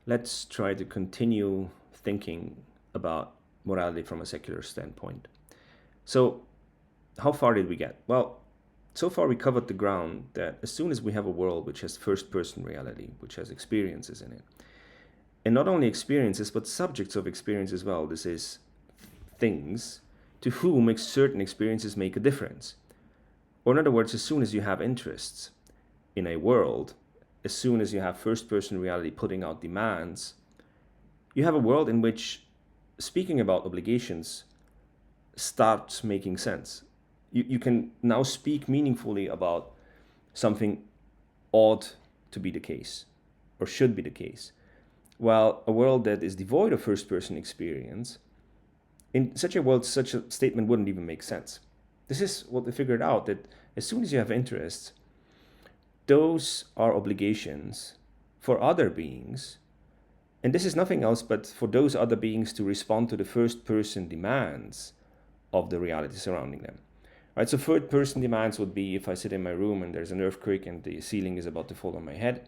let's try to continue thinking about morality from a secular standpoint. So, how far did we get? Well, so far we covered the ground that as soon as we have a world which has first person reality, which has experiences in it, and not only experiences but subjects of experience as well, this is things to whom certain experiences make a difference. Or, in other words, as soon as you have interests in a world, as soon as you have first person reality putting out demands, you have a world in which speaking about obligations starts making sense. You can now speak meaningfully about something ought to be the case or should be the case. While a world that is devoid of first person experience, in such a world, such a statement wouldn't even make sense. This is what we figured out, that as soon as you have interests, those are obligations for other beings. And this is nothing else but for those other beings to respond to the first person demands of the reality surrounding them. Right, so third person demands would be if I sit in my room and there's an earthquake and the ceiling is about to fall on my head.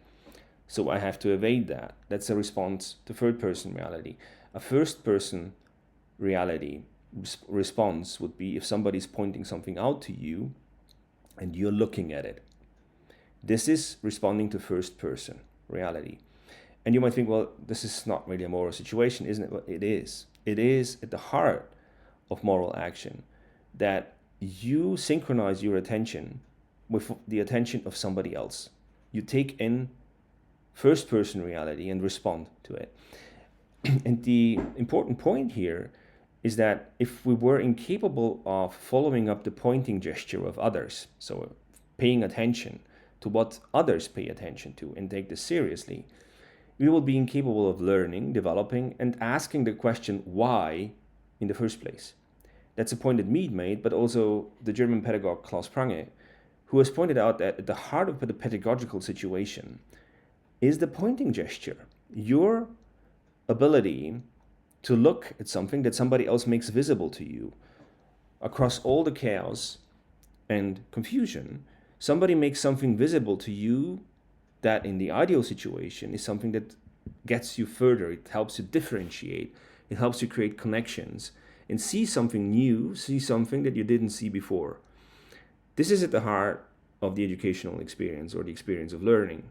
So I have to evade that. That's a response to third person reality. A first person reality response would be if somebody's pointing something out to you and you're looking at it. This is responding to first person reality. And you might think, well, this is not really a moral situation, isn't it? Well, it is. It is at the heart of moral action that you synchronize your attention with the attention of somebody else. You take in first person reality and respond to it. And the important point here is that if we were incapable of following up the pointing gesture of others, so paying attention to what others pay attention to and take this seriously, we will be incapable of learning, developing, and asking the question why in the first place. That's a point that Mead made, but also the German pedagogue Klaus Prange, who has pointed out that at the heart of the pedagogical situation is the pointing gesture. Your ability to look at something that somebody else makes visible to you. Across all the chaos and confusion, somebody makes something visible to you that in the ideal situation is something that gets you further. It helps you differentiate. It helps you create connections and see something new, see something that you didn't see before. This is at the heart of the educational experience or the experience of learning.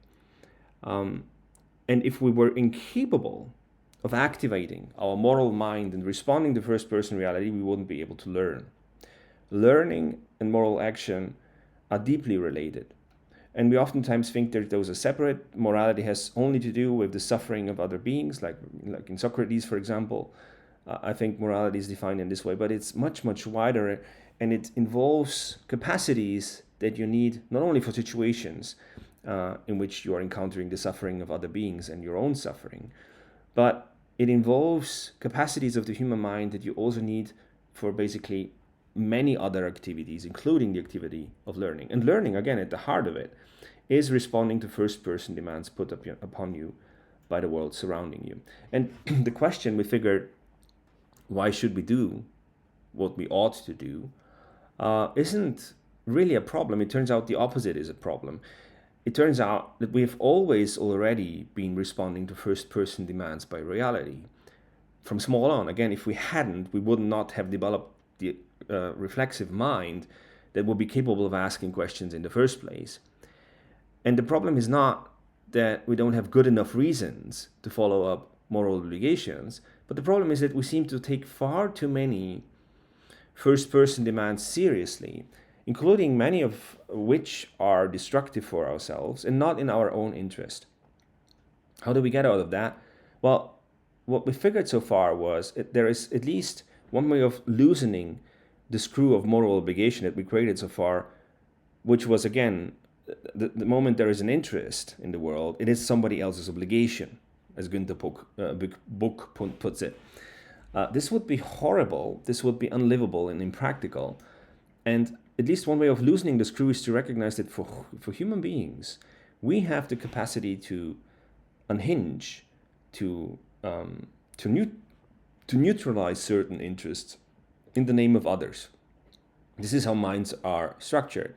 And if we were incapable of activating our moral mind and responding to first person reality, we wouldn't be able to learn. Learning and moral action are deeply related. And we oftentimes think that those are separate. Morality has only to do with the suffering of other beings, like in Socrates, for example. I think morality is defined in this way, but it's much, much wider, and it involves capacities that you need not only for situations in which you are encountering the suffering of other beings and your own suffering, but it involves capacities of the human mind that you also need for basically many other activities, including the activity of learning. And learning, again, at the heart of it, is responding to first-person demands put upon you by the world surrounding you. And the question we figured, why should we do what we ought to do, isn't really a problem. It turns out the opposite is a problem. It turns out that we have always already been responding to first-person demands by reality. From small on, again, if we hadn't, we would not have developed the reflexive mind that would be capable of asking questions in the first place. And the problem is not that we don't have good enough reasons to follow up moral obligations, but the problem is that we seem to take far too many first-person demands seriously, including many of which are destructive for ourselves and not in our own interest. How do we get out of that? Well, what we figured so far was there is at least one way of loosening the screw of moral obligation that we created so far, which was, again, the moment there is an interest in the world, it is somebody else's obligation, as Günther Book puts it. This would be horrible, this would be unlivable and impractical. And at least one way of loosening the screw is to recognize that for human beings, we have the capacity to unhinge, to neutralize certain interests in the name of others. This is how minds are structured.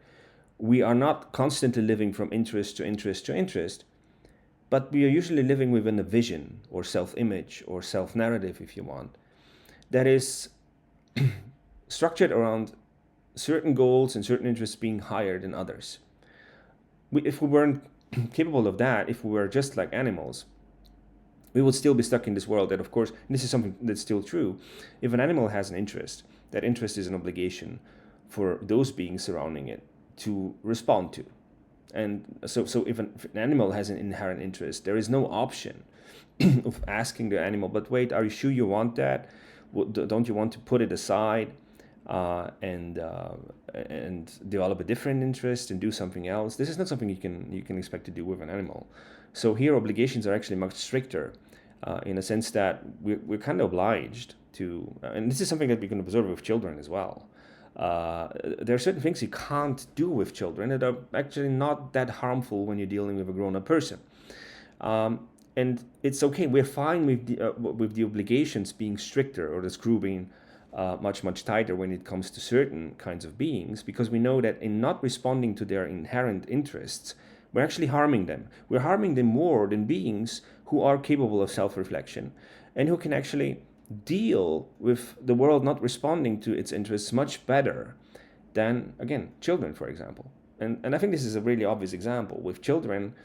We are not constantly living from interest to interest to interest. but we are usually living within a vision or self-image or self-narrative, if you want, that is structured around certain goals and certain interests being higher than others. If we weren't capable of that, if we were just like animals, we would still be stuck in this world that, of course, and this is something that's still true, if an animal has an interest, that interest is an obligation for those beings surrounding it to respond to. And so if an animal has an inherent interest, there is no option of asking the animal, but wait, are you sure you want that? Don't you want to put it aside and develop a different interest and do something else? This is not something you can expect to do with an animal. So here obligations are actually much stricter in a sense that we're kind of obliged to, and this is something that we can observe with children as well. There are certain things you can't do with children that are actually not that harmful when you're dealing with a grown-up person. And it's okay. We're fine with the obligations being stricter or the screw being much tighter when it comes to certain kinds of beings, because we know that in not responding to their inherent interests, we're actually harming them. We're harming them more than beings who are capable of self-reflection and who can actually deal with the world not responding to its interests much better than, again, children, for example. And I think this is a really obvious example. With children,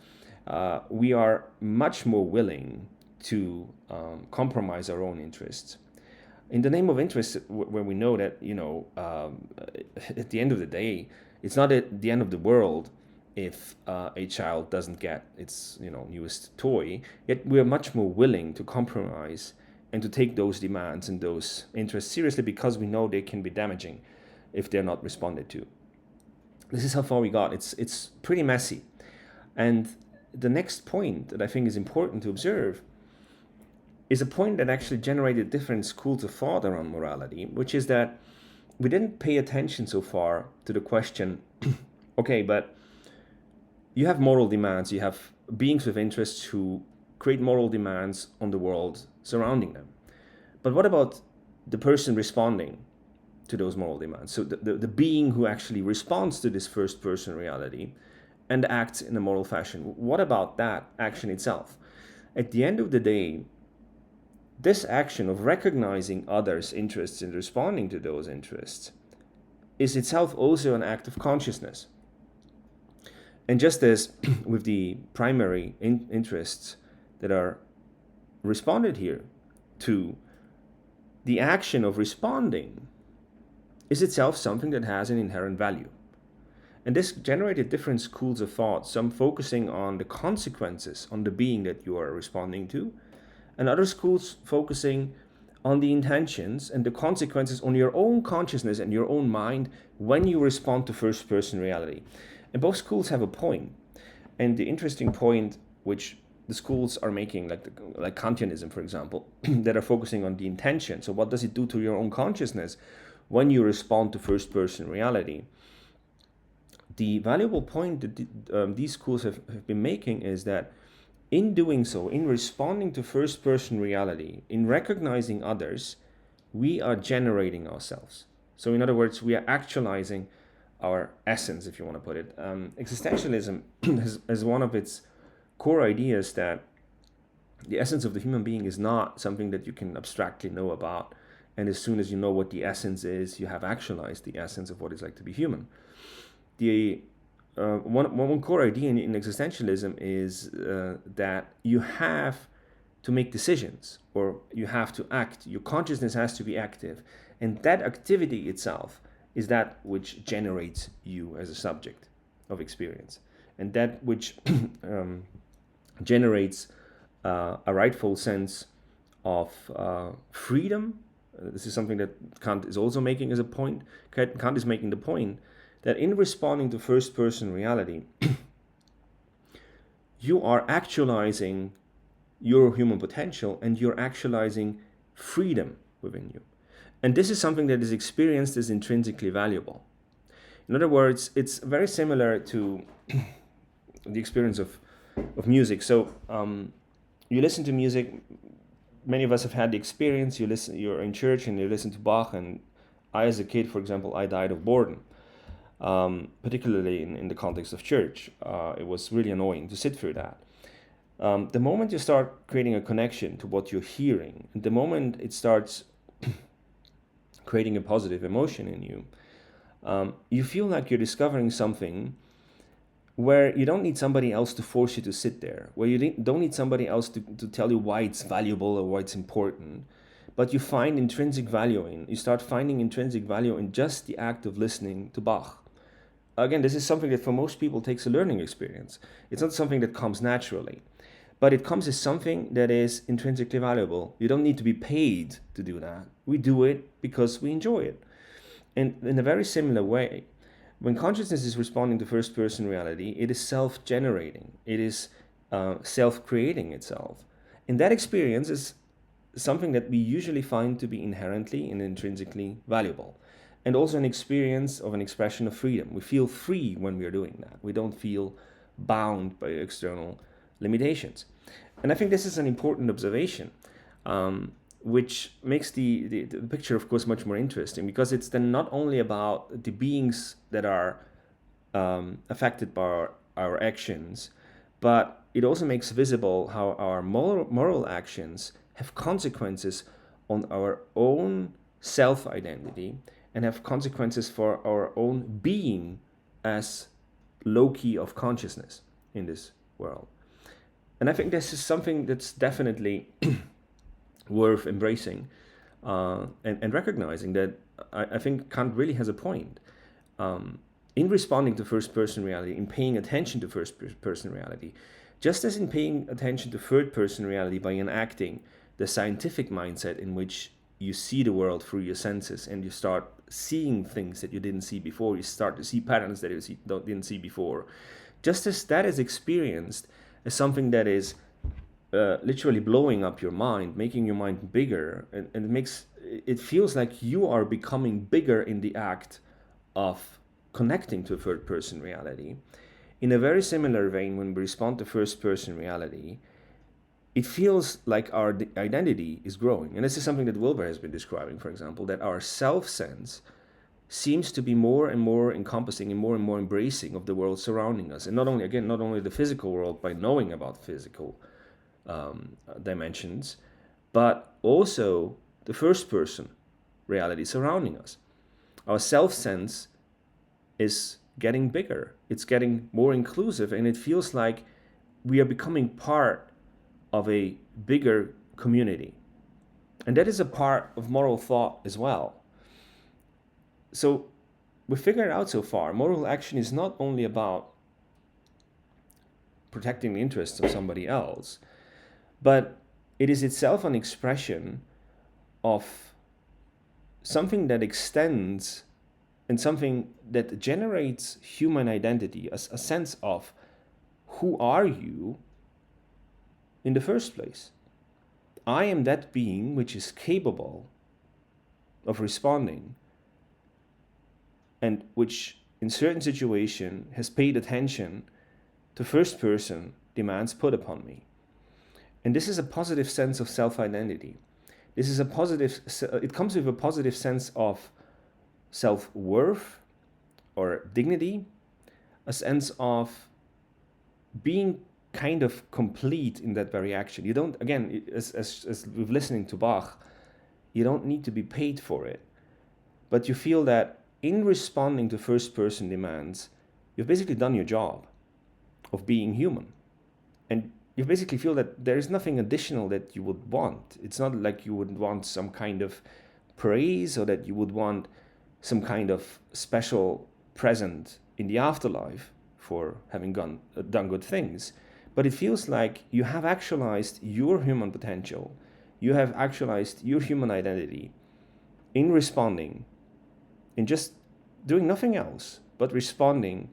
we are much more willing to compromise our own interests. In the name of interest, where we know that, at the end of the day, it's not at the end of the world if a child doesn't get its newest toy, yet we are much more willing to compromise and to take those demands and those interests seriously because we know they can be damaging if they're not responded to. This is how far we got. It's pretty messy. And the next point that I think is important to observe is a point that actually generated different schools of thought around morality, which is that we didn't pay attention so far to the question, okay, but you have moral demands, you have beings with interests who create moral demands on the world surrounding them. But what about the person responding to those moral demands? So the being who actually responds to this first person reality and acts in a moral fashion. What about that action itself? At the end of the day, this action of recognizing others' interests and responding to those interests is itself also an act of consciousness. And just as with the primary interests that are responded here to, the action of responding is itself something that has an inherent value. And this generated different schools of thought, some focusing on the consequences on the being that you are responding to, and other schools focusing on the intentions and the consequences on your own consciousness and your own mind when you respond to first person reality. And both schools have a point. And the interesting point which the schools are making, like Kantianism, for example, that are focusing on the intention. So what does it do to your own consciousness when you respond to first person reality? The valuable point that these schools have been making is that in doing so, in responding to first person reality, in recognizing others, we are generating ourselves. So in other words, we are actualizing our essence, if you want to put it. Existentialism has one of its core ideas that the essence of the human being is not something that you can abstractly know about. And as soon as you know what the essence is, you have actualized the essence of what it's like to be human. The one core idea in existentialism is that you have to make decisions, or you have to act. Your consciousness has to be active, and that activity itself is that which generates you as a subject of experience, and that which generates a rightful sense of freedom. This is something that Kant is also making as a point. Kant is making the point that in responding to first person reality, you are actualizing your human potential and you're actualizing freedom within you. And this is something that is experienced as intrinsically valuable. In other words, it's very similar to the experience of music. So you listen to music. Many of us have had the experience. You're in church and you listen to Bach. And I, as a kid, for example, I died of boredom. Particularly in the context of church. It was really annoying to sit through that. The moment you start creating a connection to what you're hearing, and the moment it starts creating a positive emotion in you, you feel like you're discovering something where you don't need somebody else to force you to sit there, where you don't need somebody else to tell you why it's valuable or why it's important, but you find intrinsic value in, you start finding intrinsic value in just the act of listening to Bach. Again, this is something that for most people takes a learning experience. It's not something that comes naturally, but it comes as something that is intrinsically valuable. You don't need to be paid to do that. We do it because we enjoy it. And in a very similar way, when consciousness is responding to first person reality, it is self generating, it is self creating itself. And that experience is something that we usually find to be inherently and intrinsically valuable. And also an experience of an expression of freedom. We feel free when we are doing that. We don't feel bound by external limitations. And I think this is an important observation, which makes the picture, of course, much more interesting, because it's then not only about the beings that are affected by our actions, but it also makes visible how our moral actions have consequences on our own self-identity and have consequences for our own being as loci of consciousness in this world. And I think this is something that's definitely worth embracing and recognizing that I think Kant really has a point. In responding to first person reality, in paying attention to first person reality, just as in paying attention to third person reality by enacting the scientific mindset in which you see the world through your senses and you start seeing things that you didn't see before, you start to see patterns that you didn't see before. Just as that is experienced as something that is literally blowing up your mind, making your mind bigger, and it feels like you are becoming bigger in the act of connecting to third person reality. In a very similar vein, when we respond to first person reality, it feels like our identity is growing. And this is something that Wilber has been describing, for example, that our self-sense seems to be more and more encompassing and more embracing of the world surrounding us. And not only the physical world by knowing about physical dimensions, but also the first person reality surrounding us. Our self-sense is getting bigger, it's getting more inclusive, and it feels like we are becoming part of a bigger community. And that is a part of moral thought as well. So we figured out so far, moral action is not only about protecting the interests of somebody else, but it is itself an expression of something that extends and something that generates human identity, a sense of who are you in the first place. I am that being which is capable of responding and which in certain situation has paid attention to first person demands put upon me. And this is a positive sense of self-identity. This is it comes with a positive sense of self-worth or dignity, a sense of being kind of complete in that very action. You don't, again, as with listening to Bach, you don't need to be paid for it. But you feel that in responding to first person demands, you've basically done your job of being human. And you basically feel that there is nothing additional that you would want. It's not like you would want some kind of praise or that you would want some kind of special present in the afterlife for having done good things. But it feels like you have actualized your human potential. You have actualized your human identity in responding, in just doing nothing else but responding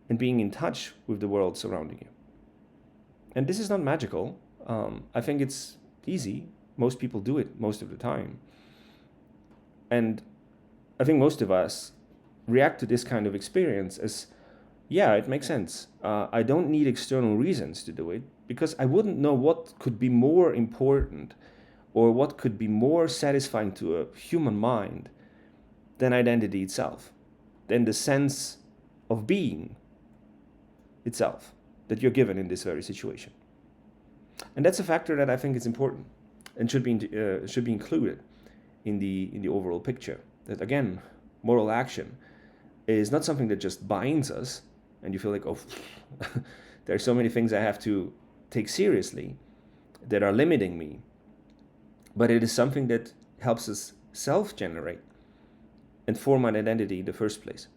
and being in touch with the world surrounding you. And this is not magical. I think it's easy. Most people do it most of the time. And I think most of us react to this kind of experience as, yeah, it makes sense. I don't need external reasons to do it because I wouldn't know what could be more important or what could be more satisfying to a human mind than identity itself, than the sense of being itself that you're given in this very situation. And that's a factor that I think is important and should be included in the overall picture. That again, moral action is not something that just binds us, and you feel like, oh, there are so many things I have to take seriously that are limiting me. But it is something that helps us self-generate and form an identity in the first place.